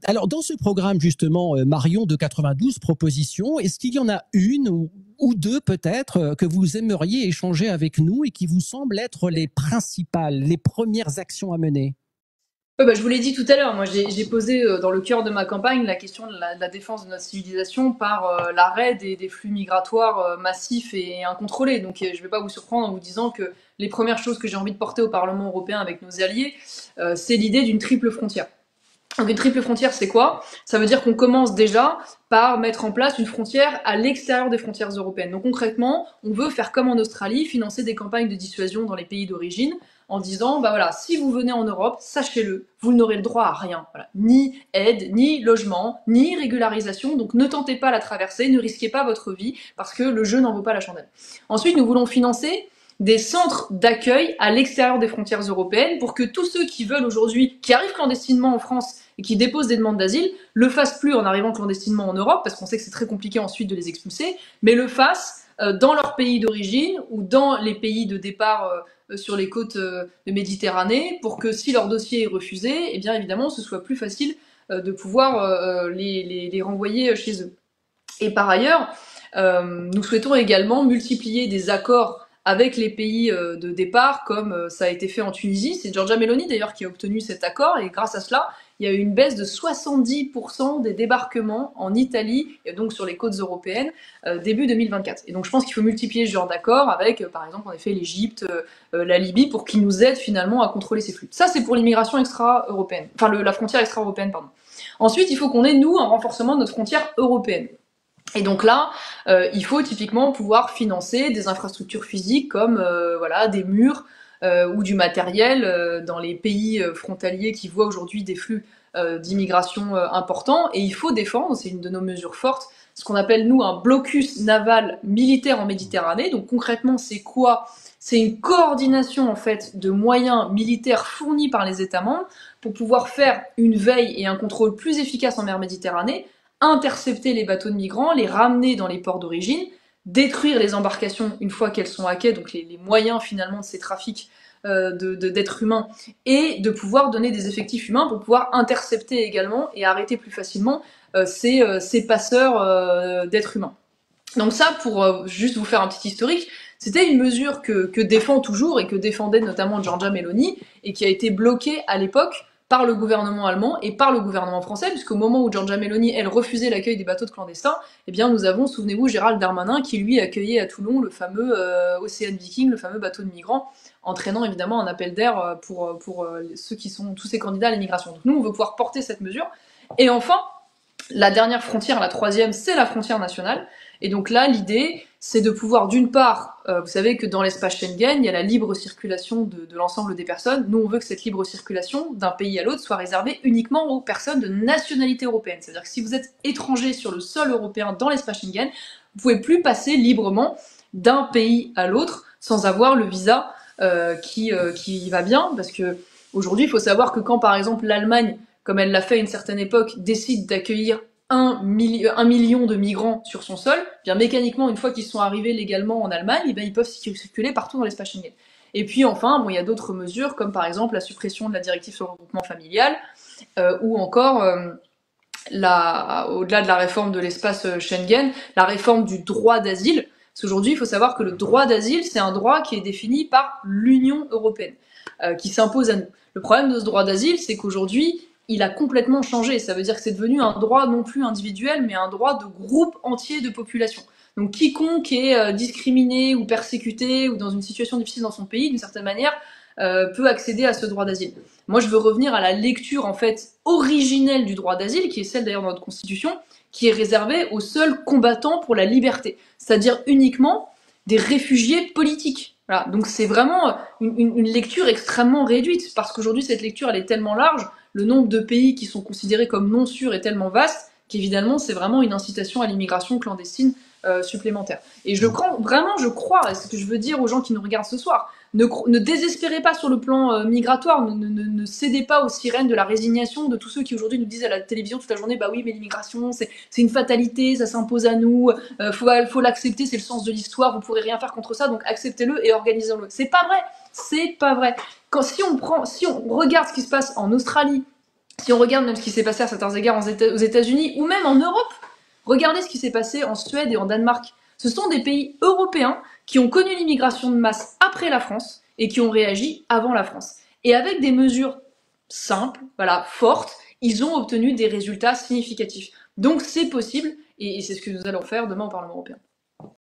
Alors, dans ce programme, justement, Marion, de 92 propositions, est-ce qu'il y en a une ou deux peut-être que vous aimeriez échanger avec nous et qui vous semblent être les principales, les premières actions à mener? Ouais, bah, je vous l'ai dit tout à l'heure, moi j'ai posé dans le cœur de ma campagne la question de la défense de notre civilisation par l'arrêt des flux migratoires massifs et incontrôlés. Donc je ne vais pas vous surprendre en vous disant que les premières choses que j'ai envie de porter au Parlement européen avec nos alliés, c'est l'idée d'une triple frontière. Donc une triple frontière, c'est quoi? Ça veut dire qu'on commence déjà par mettre en place une frontière à l'extérieur des frontières européennes. Donc concrètement, on veut faire comme en Australie, financer des campagnes de dissuasion dans les pays d'origine, en disant, bah voilà, si vous venez en Europe, sachez-le, vous n'aurez le droit à rien. Voilà. Ni aide, ni logement, ni régularisation, donc ne tentez pas la traversée, ne risquez pas votre vie, parce que le jeu n'en vaut pas la chandelle. Ensuite, nous voulons financer des centres d'accueil à l'extérieur des frontières européennes pour que tous ceux qui veulent aujourd'hui, qui arrivent clandestinement en France et qui déposent des demandes d'asile, le fassent plus en arrivant clandestinement en Europe, parce qu'on sait que c'est très compliqué ensuite de les expulser, mais le fassent dans leur pays d'origine ou dans les pays de départ sur les côtes de Méditerranée, pour que si leur dossier est refusé, eh bien évidemment ce soit plus facile de pouvoir les renvoyer chez eux. Et par ailleurs, nous souhaitons également multiplier des accords avec les pays de départ, comme ça a été fait en Tunisie. C'est Giorgia Meloni d'ailleurs qui a obtenu cet accord, et grâce à cela, il y a eu une baisse de 70% des débarquements en Italie, et donc sur les côtes européennes, début 2024. Et donc je pense qu'il faut multiplier ce genre d'accord avec, par exemple, en effet, l'Égypte, la Libye, pour qu'ils nous aident finalement à contrôler ces flux. Ça, c'est pour l'immigration extra-européenne, enfin la frontière extra-européenne, pardon. Ensuite, il faut qu'on ait, nous, un renforcement de notre frontière européenne. Et donc là, il faut typiquement pouvoir financer des infrastructures physiques comme voilà, des murs ou du matériel dans les pays frontaliers qui voient aujourd'hui des flux d'immigration importants. Et il faut défendre, c'est une de nos mesures fortes, ce qu'on appelle nous un blocus naval militaire en Méditerranée. Donc concrètement, c'est quoi? C'est une coordination en fait de moyens militaires fournis par les États membres pour pouvoir faire une veille et un contrôle plus efficace en mer Méditerranée, intercepter les bateaux de migrants, les ramener dans les ports d'origine, détruire les embarcations une fois qu'elles sont à quai, donc les moyens finalement de ces trafics d'êtres humains, et de pouvoir donner des effectifs humains pour pouvoir intercepter également et arrêter plus facilement ces passeurs d'êtres humains. Donc ça, pour juste vous faire un petit historique, c'était une mesure que défend toujours et que défendait notamment Giorgia Meloni, et qui a été bloquée à l'époque par le gouvernement allemand et par le gouvernement français, puisqu'au moment où Giorgia Meloni, elle, refusait l'accueil des bateaux de clandestins, eh bien nous avons, souvenez-vous, Gérald Darmanin qui lui accueillait à Toulon le fameux Ocean Viking, le fameux bateau de migrants, entraînant évidemment un appel d'air pour ceux qui sont tous ces candidats à l'immigration. Donc nous, on veut pouvoir porter cette mesure. Et enfin, la dernière frontière, la troisième, c'est la frontière nationale. Et donc là, l'idée, c'est de pouvoir, d'une part, vous savez que dans l'espace Schengen, il y a la libre circulation de l'ensemble des personnes. Nous, on veut que cette libre circulation d'un pays à l'autre soit réservée uniquement aux personnes de nationalité européenne. C'est-à-dire que si vous êtes étranger sur le sol européen dans l'espace Schengen, vous pouvez plus passer librement d'un pays à l'autre sans avoir le visa qui va bien. Parce que aujourd'hui, il faut savoir que quand, par exemple, l'Allemagne, comme elle l'a fait à une certaine époque, décide d'accueillir 1 million de migrants sur son sol, bien mécaniquement, une fois qu'ils sont arrivés légalement en Allemagne, eh bien, ils peuvent circuler partout dans l'espace Schengen. Et puis enfin, bon, il y a d'autres mesures, comme par exemple la suppression de la directive sur le regroupement familial, ou encore, au-delà de la réforme de l'espace Schengen, la réforme du droit d'asile. Parce qu'aujourd'hui, il faut savoir que le droit d'asile, c'est un droit qui est défini par l'Union européenne, qui s'impose à nous. Le problème de ce droit d'asile, c'est qu'aujourd'hui, il a complètement changé. Ça veut dire que c'est devenu un droit non plus individuel, mais un droit de groupe entier de population. Donc quiconque est discriminé ou persécuté ou dans une situation difficile dans son pays, d'une certaine manière, peut accéder à ce droit d'asile. Moi, je veux revenir à la lecture en fait originelle du droit d'asile, qui est celle d'ailleurs de notre Constitution, qui est réservée aux seuls combattants pour la liberté, c'est-à-dire uniquement des réfugiés politiques. Voilà. Donc c'est vraiment une lecture extrêmement réduite, parce qu'aujourd'hui cette lecture elle est tellement large, le nombre de pays qui sont considérés comme non sûrs est tellement vaste qu'évidemment c'est vraiment une incitation à l'immigration clandestine supplémentaire. Et je crois, c'est ce que je veux dire aux gens qui nous regardent ce soir, ne désespérez pas sur le plan migratoire, ne cédez pas aux sirènes de la résignation de tous ceux qui aujourd'hui nous disent à la télévision toute la journée, bah oui mais l'immigration c'est une fatalité, ça s'impose à nous, faut l'accepter, c'est le sens de l'histoire, vous pourrez rien faire contre ça, donc acceptez-le et organisez-le. C'est pas vrai. Si on regarde ce qui se passe en Australie, Si on regarde même ce qui s'est passé à certains égards aux États-Unis ou même en Europe, regardez ce qui s'est passé en Suède et en Danemark. Ce sont des pays européens qui ont connu l'immigration de masse après la France et qui ont réagi avant la France. Et avec des mesures simples, voilà, fortes, ils ont obtenu des résultats significatifs. Donc c'est possible et c'est ce que nous allons faire demain au Parlement européen.